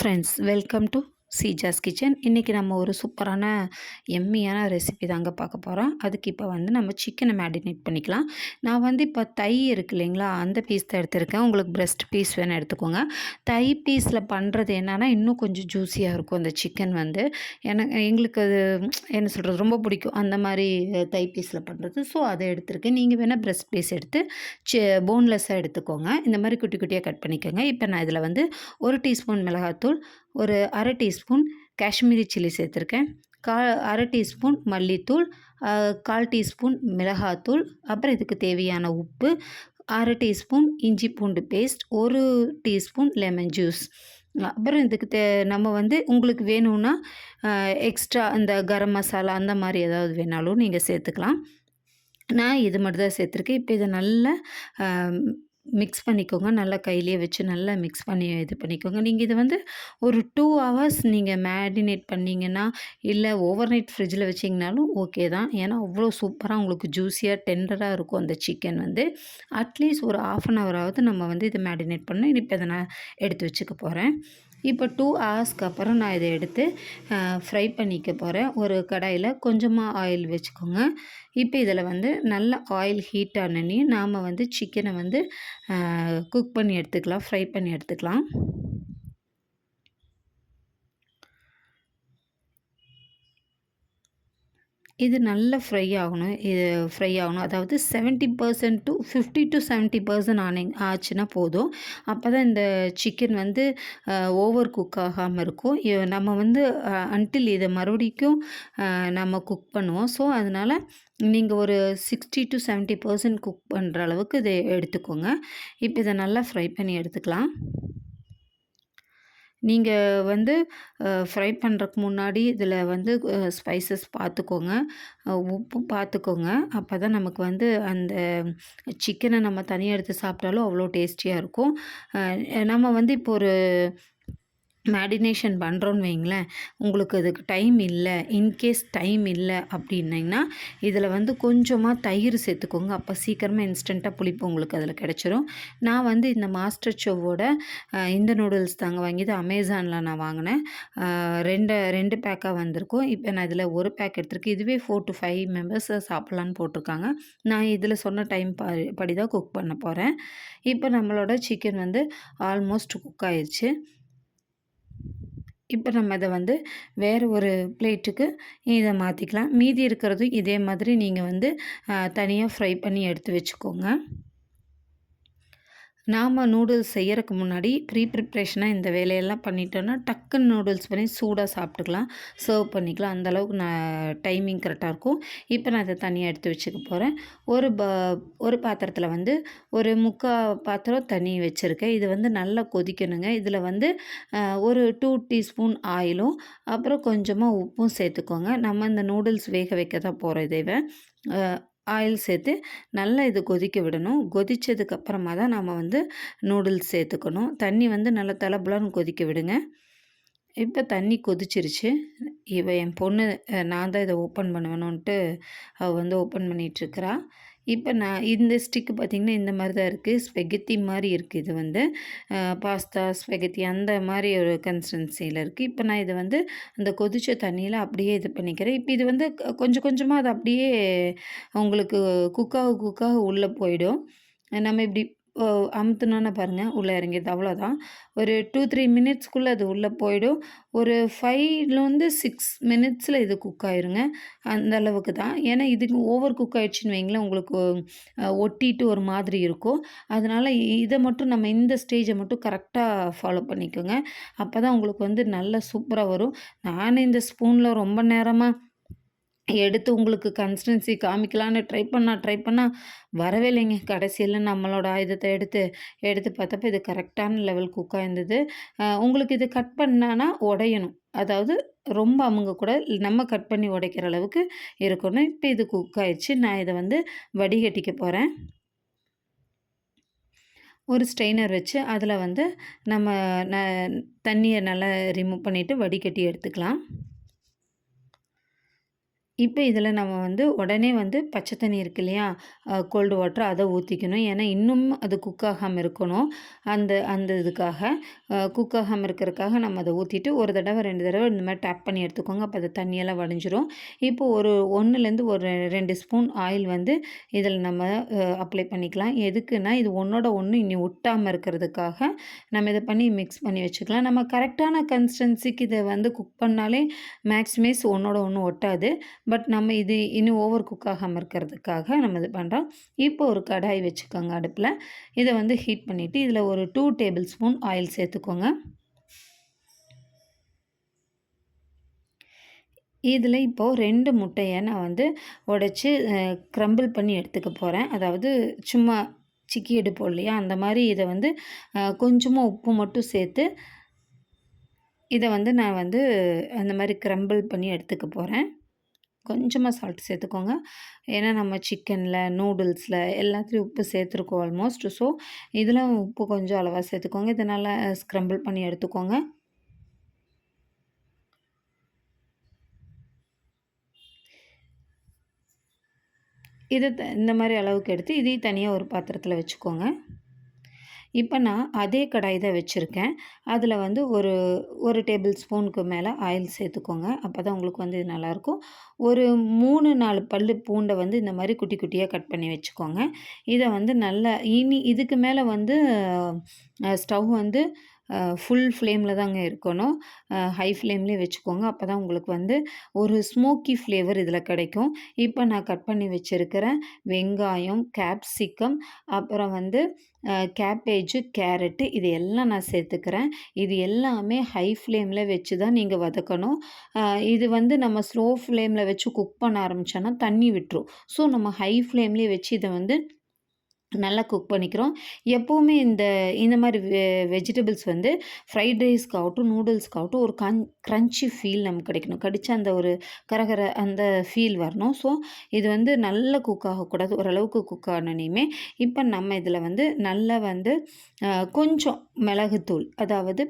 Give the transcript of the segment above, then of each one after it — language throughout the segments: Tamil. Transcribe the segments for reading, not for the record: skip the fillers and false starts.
Friends welcome to Seeja's kitchen. இன்றைக்கி நம்ம ஒரு சூப்பரான எம்மியான ரெசிபி தாங்க பார்க்க போகிறோம். அதுக்கு இப்போ வந்து நம்ம சிக்கனை மேரினேட் பண்ணிக்கலாம். நான் வந்து இப்போ தை இருக்குது இல்லைங்களா, அந்த பீஸ் தான் எடுத்திருக்கேன். உங்களுக்கு பிரெஸ்ட் பீஸ் வேணும் எடுத்துக்கோங்க. தை பீஸில் பண்ணுறது என்னென்னா இன்னும் கொஞ்சம் ஜூஸியாக இருக்கும் அந்த சிக்கன் வந்து. எங்களுக்கு அது என்ன சொல்கிறது ரொம்ப பிடிக்கும் அந்த மாதிரி தை பீஸில் பண்ணுறது. ஸோ அதை எடுத்திருக்கேன். நீங்கள் வேணால் பிரெஸ்ட் பீஸ் எடுத்து போன்லெஸ்ஸாக எடுத்துக்கோங்க. இந்த மாதிரி குட்டி குட்டியாக கட் பண்ணிக்கோங்க. இப்போ நான் இதில் வந்து 1 டீஸ்பூன் மிளகாத்தூள், ஒரு அரை டீஸ்பூன் காஷ்மீரி சில்லி சேர்த்துருக்கேன், அரை டீஸ்பூன் மல்லித்தூள், 1/4 டீஸ்பூன் மிளகாத்தூள், அப்புறம் இதுக்கு தேவையான உப்பு, அரை டீஸ்பூன் இஞ்சி பூண்டு பேஸ்ட், 1 டீஸ்பூன் லெமன் ஜூஸ். அப்புறம் இதுக்கு நம்ம வந்து உங்களுக்கு வேணும்னா எக்ஸ்ட்ரா இந்த கரம் மசாலா அந்த மாதிரி ஏதாவது வேணாலும் நீங்கள் சேர்த்துக்கலாம். நான் இது மட்டும் தான் சேர்த்துருக்கேன். இப்போ இதை நல்லா மிக்ஸ் பண்ணிக்கோங்க. நல்லா கையிலேயே வச்சு நல்லா மிக்ஸ் பண்ணி இது பண்ணிக்கோங்க. நீங்கள் இது வந்து ஒரு 2 ஹவர்ஸ் நீங்கள் மேரினேட் பண்ணிங்கன்னா, இல்லை ஓவர் நைட் ஃப்ரிட்ஜில் வச்சிங்கனாலும் ஓகே தான். ஏன்னா அவ்வளோ சூப்பராக உங்களுக்கு ஜூஸியாக டெண்டராக இருக்கும் அந்த சிக்கன் வந்து. அட்லீஸ்ட் ஒரு 1/2 ஹவராவது நம்ம வந்து இதை மேரினேட் பண்ணணும். இப்போ இதை நான் எடுத்து வச்சுக்க போகிறேன். இப்போ 2 ஹவர்ஸ்க்கு அப்புறம் நான் இதை எடுத்து ஃப்ரை பண்ணிக்க போகிறேன். ஒரு கடாயில் கொஞ்சமாக ஆயில் வச்சுக்கோங்க. இப்போ இதில் வந்து நல்ல ஆயில் ஹீட் ஆனோடனே நாம் வந்து சிக்கனை வந்து குக் பண்ணி எடுத்துக்கலாம், ஃப்ரை பண்ணி எடுத்துக்கலாம். இது நல்லா ஃப்ரை ஆகணும். அதாவது 70% டு 50 to 70% ஆச்சுன்னா போதும். அப்போ தான் இந்த சிக்கன் வந்து ஓவர் குக் ஆகாமல் இருக்கும். நம்ம வந்து அன்டில் இதை மறுபடிக்கும் நம்ம குக் பண்ணுவோம். ஸோ அதனால் நீங்கள் ஒரு 60 to 70% குக் பண்ணுற அளவுக்கு இதை எடுத்துக்கோங்க. இப்போ இதை நல்லா ஃப்ரை பண்ணி எடுத்துக்கலாம். நீங்கள் வந்து ஃப்ரை பண்ணுறக்கு முன்னாடி இதில் வந்து ஸ்பைசஸ் பார்த்துக்கோங்க, உப்பு பார்த்துக்கோங்க. அப்போ தான் நமக்கு வந்து அந்த சிக்கனை நம்ம தனியாக எடுத்து சாப்பிட்டாலும் அவ்வளோ டேஸ்டியாக இருக்கும். நம்ம வந்து இப்போ ஒரு மேரினேஷன் பண்ணுறோன்னு வைங்களேன், உங்களுக்கு அதுக்கு டைம் இல்லை, இன்கேஸ் டைம் இல்லை அப்படின்னிங்கன்னா இதில் வந்து கொஞ்சமாக தயிர் சேர்த்துக்கோங்க. அப்போ சீக்கிரமாக இன்ஸ்டண்ட்டாக புளிப்பு உங்களுக்கு அதில் கிடச்சிரும். நான் வந்து இந்த மாஸ்டர் செஃப்போட இந்த நூடுல்ஸ் தாங்க வாங்கியது. அமேசானில் நான் வாங்கினேன். 2 பேக்காக வந்திருக்கும். இப்போ நான் இதில் 1 பேக் எடுத்திருக்கேன். இதுவே 4 to 5 மெம்பர்ஸ் சாப்பிட்லான்னு போட்டிருக்காங்க. நான் இதில் சொன்ன டைம் படி தான் குக் பண்ண போகிறேன். இப்போ நம்மளோட சிக்கன் வந்து ஆல்மோஸ்ட் குக் ஆயிடுச்சு. இப்போ நம்ம இதை வந்து வேறு ஒரு பிளேட்டுக்கு இதை மாற்றிக்கலாம். மீதி இருக்கிறதும் இதே மாதிரி நீங்கள் வந்து தனியாக ஃப்ரை பண்ணி எடுத்து வச்சுக்கோங்க. நாம் நூடுல்ஸ் செய்யறதுக்கு முன்னாடி ப்ரிப்ரேஷனாக இந்த வேலையெல்லாம் பண்ணிட்டோன்னா டக்குன்னு நூடுல்ஸ் பண்ணி சூடாக சாப்பிட்டுக்கலாம், சர்வ் பண்ணிக்கலாம். அந்தளவுக்கு டைமிங் கரெக்டாக இருக்கும். இப்போ நான் இதை தனியாக எடுத்து வச்சுக்க போகிறேன். ஒரு பாத்திரத்தில் வந்து ஒரு 3/4 பாத்திரம் தண்ணி வச்சுருக்கேன். இது வந்து நல்லா கொதிக்கணுங்க. இதில் வந்து ஒரு 2 டீஸ்பூன் ஆயிலும் அப்புறம் கொஞ்சமாக உப்பும் சேர்த்துக்கோங்க. நம்ம இந்த நூடுல்ஸ் வேக வைக்க தான் போகிறோம். இதை ஆயில் சேர்த்து நல்லா இது கொதிக்க விடணும். கொதித்ததுக்கப்புறமா தான் நம்ம வந்து நூடுல்ஸ் சேர்த்துக்கணும். தண்ணி வந்து நல்லா தளபுலன்னு கொதிக்க விடுங்க. இப்போ தண்ணி கொதிச்சிருச்சு. என் பொண்ணு நான் தான் இதை ஓப்பன் பண்ணணுன்ட்டு அவள் வந்து ஓப்பன் பண்ணிகிட்ருக்கிறா. இப்போ நான் இந்த ஸ்டிக்கு பார்த்திங்கன்னா இந்த மாதிரி தான் இருக்குது. ஸ்பெகத்தி மாதிரி இருக்குது. இது வந்து பாஸ்தா ஸ்பெகத்தி அந்த மாதிரி ஒரு கன்சிஸ்டன்சியில் இருக்குது. இப்போ நான் இதை வந்து அந்த கொதித்த தண்ணியில் அப்படியே இது பண்ணிக்கிறேன். இப்போ இது வந்து கொஞ்சம் கொஞ்சமாக அது அப்படியே உங்களுக்கு குக்காக உள்ளே போயிடும். நம்ம இப்படி அமுத்துனோன்னா பாருங்கள் உள்ளே இறங்கிடுது. அவ்வளோதான். ஒரு 2-3 மினிட்ஸ்க்குள்ளே அது உள்ளே போயிடும். ஒரு 5 6 மினிட்ஸில் இது குக் ஆயிருங்க. அந்த அளவுக்கு தான். ஏன்னா இதுக்கு ஓவர் குக் ஆகிடுச்சின்னு வைங்களேன், உங்களுக்கு ஒட்டிட்டு ஒரு மாதிரி இருக்கும். அதனால் இதை மட்டும் நம்ம இந்த ஸ்டேஜை மட்டும் கரெக்டாக ஃபாலோ பண்ணிக்கோங்க. அப்போ தான் உங்களுக்கு வந்து நல்லா சூப்பராக வரும். நான் இந்த ஸ்பூனில் ரொம்ப நேரமாக எடுத்து உங்களுக்கு கன்சிஸ்டன்சி காமிக்கலான்னு ட்ரை பண்ணால் வரவே இல்லைங்க. கடைசியில் நம்மளோட ஆயுதத்தை எடுத்து பார்த்தப்போ இது கரெக்டான லெவல் குக் ஆயிருந்தது. உங்களுக்கு இது கட் பண்ணான்னா உடையணும். அதாவது ரொம்ப அமுங்க நம்ம கட் பண்ணி உடைக்கிற அளவுக்கு இருக்கணும். இப்போ இது குக் ஆயிடுச்சு. நான் இதை வந்து வடிகட்டிக்க போகிறேன். ஒரு ஸ்ட்ரெயினர் வச்சு அதில் வந்து நம்ம தண்ணியை நல்லா ரிமூவ் பண்ணிவிட்டு வடிகட்டி எடுத்துக்கலாம். இப்போ இதில நம்ம வந்து உடனே வந்து பச்சை தண்ணி இருக்கு இல்லையா? கோல்டு வாட்டர் அத ஊத்திக்கணும். ஏன்னா, இன்னும் அது குக் ஆகாம இருக்கணும். அந்த அந்த இதுக்காக குக் ஆகாம இருக்கிறதுக்காக நம்ம அத ஊத்திட்டு, ஒரு தடவ, 2 தடவ இந்த மாரி டேப் பண்ணி எடுத்துக்கோங்க. அப்போ அது தண்ணியெல்லாம் வடிஞ்சிரும். இப்போ ஒரு 1லேருந்து ஒரு 2 ஸ்பூன் ஆயில் வந்து இதில நம்ம அப்ளை பண்ணிக்கலாம். எதுக்குன்னா, இது ஒண்ணோட ஒண்ணு இனி ஒட்டாம இருக்கிறதுக்காக நம்ம இத பண்ணி மிக்ஸ் பண்ணி வச்சுக்கலாம். நம்ம கரெக்டான கன்சிஸ்டன்சிக்கு இத வந்து குக் பண்ணாலே மேக்ஸிமைஸ் ஒண்ணோட ஒண்ணு ஒட்டாது. பட் நம்ம இது இன்னும் ஓவர் குக் ஆகாம இருக்கிறதுக்காக நம்ம இது பண்ணுறோம். இப்போ ஒரு கடாய் வச்சுக்கோங்க அடுப்பில. இத வந்து ஹீட் பண்ணிவிட்டு இதில் ஒரு 2 டேபிள் ஸ்பூன் ஆயில் சேர்த்துக்கோங்க. இதில் இப்போது 2 முட்டைய நான் வந்து உடைச்சு க்ரம்பிள் பண்ணி எடுத்துக்க போகிறேன். அதாவது சும்மா சிக்கி எடுப்போம் இல்லையா? அந்த மாதிரி இதை வந்து கொஞ்சமாக உப்பு மட்டும் சேர்த்து இதை வந்து நான் வந்து அந்த மாதிரி க்ரம்பிள் பண்ணி எடுத்துக்க போகிறேன். கொஞ்சமாக சால்ட் சேர்த்துக்கோங்க. ஏன்னா நம்ம சிக்கனில், நூடுல்ஸில் எல்லாத்துலேயும் உப்பு சேர்த்துருக்கோம் ஆல்மோஸ்ட். ஸோ இதில் உப்பு கொஞ்சம் அளவாக சேர்த்துக்கோங்க. இதை நல்லா ஸ்க்ரம்பிள் பண்ணி எடுத்துக்கோங்க. இதை இந்த மாதிரி அளவுக்கு எடுத்து இதையும் தனியாக ஒரு பாத்திரத்தில் வச்சுக்கோங்க. இப்போ நான் அதே கடாய் தான் வச்சுருக்கேன். அதில் வந்து ஒரு டேபிள் ஸ்பூனுக்கு மேலே ஆயில் சேர்த்துக்கோங்க. அப்போ தான் உங்களுக்கு வந்து இது நல்லாயிருக்கும். ஒரு 3, 4 பல்லு பூண்டை வந்து இந்த மாதிரி குட்டி குட்டியாக கட் பண்ணி வச்சுக்கோங்க. இதை வந்து நல்லா இதுக்கு மேலே வந்து ஸ்டவ் வந்து ஃபுல் ஃப்ளேமில் தாங்க இருக்கணும். ஹை ஃப்ளேம்லேயே வச்சுக்கோங்க. அப்போ தான் உங்களுக்கு வந்து ஒரு ஸ்மோக்கி ஃப்ளேவர் இதில் கிடைக்கும். இப்போ நான் கட் பண்ணி வச்சுருக்கிற வெங்காயம், கேப்சிகம், அப்புறம் வந்து கேபேஜு, கேரட்டு இது எல்லாம் நான் சேர்த்துக்கிறேன். இது எல்லாமே ஹை ஃப்ளேமில் வச்சு தான் நீங்கள் வதக்கணும். இது வந்து நம்ம ஸ்லோ ஃப்ளேமில் வச்சு குக் பண்ண ஆரம்பித்தோன்னா தண்ணி விட்டுரும். ஸோ நம்ம ஹை ஃப்ளேம்லேயே வச்சு இதை வந்து நல்லா குக் பண்ணிக்கிறோம். எப்போவுமே இந்த மாதிரி வெஜிடபிள்ஸ் வந்து ஃப்ரைட் ரைஸ்க்காகட்டும், நூடுல்ஸ்க்காகட்டும் ஒரு க்ரன்ச்சி ஃபீல் நமக்கு கிடைக்கணும். கடிச்சா அந்த ஒரு கரகர அந்த ஃபீல் வரணும். ஸோ இது வந்து நல்லா குக் ஆகக்கூடாது. ஓரளவுக்கு குக் ஆனோனையுமே இப்போ நம்ம இதில் வந்து நல்லா வந்து கொஞ்சம் மிளகுத்தூள், அதாவது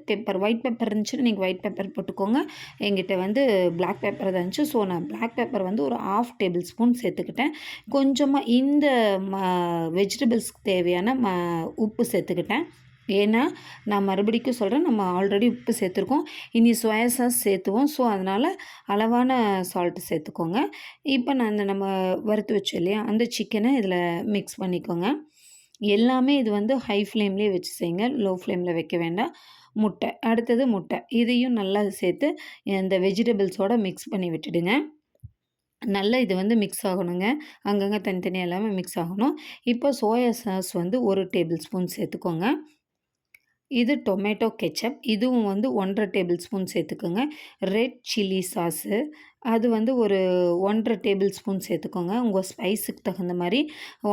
ஒயிட் பெப்பர் இருந்துச்சுன்னா நீங்கள் ஒயிட் பெப்பர் போட்டுக்கோங்க. என்கிட்ட வந்து பிளாக் பெப்பர் தான் இருந்துச்சு. ஸோ நான் பிளாக் பெப்பர் வந்து ஒரு 1/2 டேபிள் ஸ்பூன் சேர்த்துக்கிட்டேன். கொஞ்சமாக இந்த வெஜிடபிள்ஸ்க்கு தேவையான உப்பு சேர்த்துக்கிட்டேன். ஏன்னா நான் மறுபடிக்கும் சொல்கிறேன், நம்ம ஆல்ரெடி உப்பு சேர்த்துருக்கோம். இனி சோயா சாஸ் சேர்த்துவோம். ஸோ அதனால் அளவான சால்ட்டு சேர்த்துக்கோங்க. இப்போ நான் நம்ம வறுத்து வச்சோம் இல்லையா, அந்த சிக்கனை இதில் மிக்ஸ் பண்ணிக்கோங்க. எல்லாமே இது வந்து ஹை ஃப்ளேம்லேயே வச்சு செய்யுங்க. லோ ஃப்ளேமில் வைக்க வேண்டாம். முட்டை, அடுத்தது முட்டை. இதையும் நல்லா சேர்த்து இந்த வெஜிடபிள்ஸோடு மிக்ஸ் பண்ணி விட்டுடுங்க. நல்லா இது வந்து மிக்ஸ் ஆகணுங்க. அங்கங்கே தனித்தனியாக எல்லாமே மிக்ஸ் ஆகணும். இப்போ சோயா சாஸ் வந்து 1 டேபிள் ஸ்பூன் சேர்த்துக்கோங்க. இது டொமேட்டோ கெச்சப். இதுவும் வந்து 1 1/2 டேபிள் ஸ்பூன் சேர்த்துக்கோங்க. ரெட் சில்லி சாஸு அது வந்து ஒரு 1 1/2 டேபிள் ஸ்பூன் சேர்த்துக்கோங்க. உங்கள் ஸ்பைஸுக்கு தகுந்த மாதிரி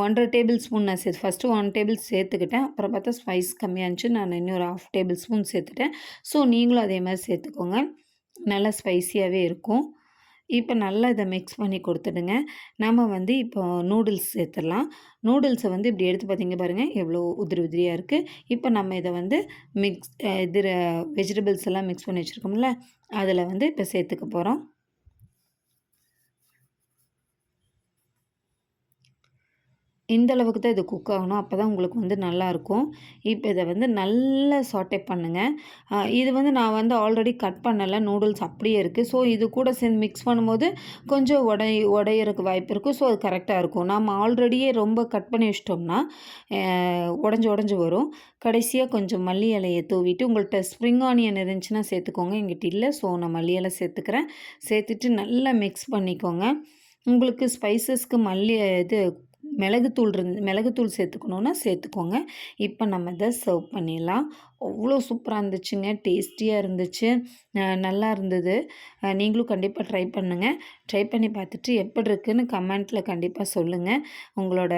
1 1/2 டேபிள் ஸ்பூன் நான் ஃபஸ்ட்டு 1 டேபிள் சேர்த்துக்கிட்டேன். அப்புறம் பார்த்தா ஸ்பைஸ் கம்மியாக இருந்துச்சு. நான் இன்னொரு 1/2 டேபிள் ஸ்பூன் சேர்த்துட்டேன். ஸோ நீங்களும் அதே மாதிரி சேர்த்துக்கோங்க. நல்லா ஸ்பைஸியாகவே இருக்கும். இப்போ நல்லா இதை மிக்ஸ் பண்ணி கொடுத்துடுங்க. நம்ம வந்து இப்போ நூடுல்ஸ் சேர்த்துடலாம். நூடுல்ஸை வந்து இப்படி எடுத்து பார்த்தீங்க பாருங்கள், எவ்வளோ உதிரி உதிரியாக இருக்குது. இப்போ நம்ம இதை வந்து வெஜிடபிள்ஸ் எல்லாம் மிக்ஸ் பண்ணி வச்சுருக்கோம்ல, அதில் வந்து இப்போ சேர்த்துக்க போகிறோம். இந்த அளவுக்கு தான் இது குக் ஆகணும். அப்போ தான் உங்களுக்கு வந்து நல்லாயிருக்கும். இப்போ இதை வந்து நல்லா சாட்டே பண்ணுங்கள். இது வந்து நான் வந்து ஆல்ரெடி கட் பண்ணலை, நூடுல்ஸ் அப்படியே இருக்குது. ஸோ இது கூட சேர்ந்து மிக்ஸ் பண்ணும்போது கொஞ்சம் உடையறக்கு வாய்ப்பு இருக்குது. ஸோ அது கரெக்டாக இருக்கும். நம்ம ஆல்ரெடியே ரொம்ப கட் பண்ணி வச்சிட்டோம்னா உடஞ்சி வரும். கடைசியாக கொஞ்சம் மல்லி இலையை தூவிட்டு, உங்கள்கிட்ட ஸ்ப்ரிங் ஆனியன் இருந்துச்சுன்னா சேர்த்துக்கோங்க. எங்கிட்ட இல்லை. ஸோ நான் மல்லி இலை சேர்த்துக்கிறேன். சேர்த்துட்டு நல்லா மிக்ஸ் பண்ணிக்கோங்க. உங்களுக்கு ஸ்பைசஸ்க்கு மிளகுத்தூள் சேர்த்துக்கணுன்னா சேர்த்துக்கோங்க. இப்போ நம்ம இதை சர்வ் பண்ணிடலாம். அவ்வளோ சூப்பராக இருந்துச்சுங்க. டேஸ்டியாக இருந்துச்சு. நல்லா இருந்தது. நீங்களும் கண்டிப்பாக ட்ரை பண்ணுங்கள். ட்ரை பண்ணி பார்த்துட்டு எப்படி இருக்குன்னு கமெண்ட்டில் கண்டிப்பாக சொல்லுங்கள். உங்களோட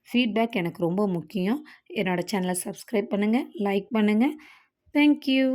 ஃபீட்பேக் எனக்கு ரொம்ப முக்கியம். என்னோடய சேனலை சப்ஸ்கிரைப் பண்ணுங்கள், லைக் பண்ணுங்கள். தேங்க்யூ.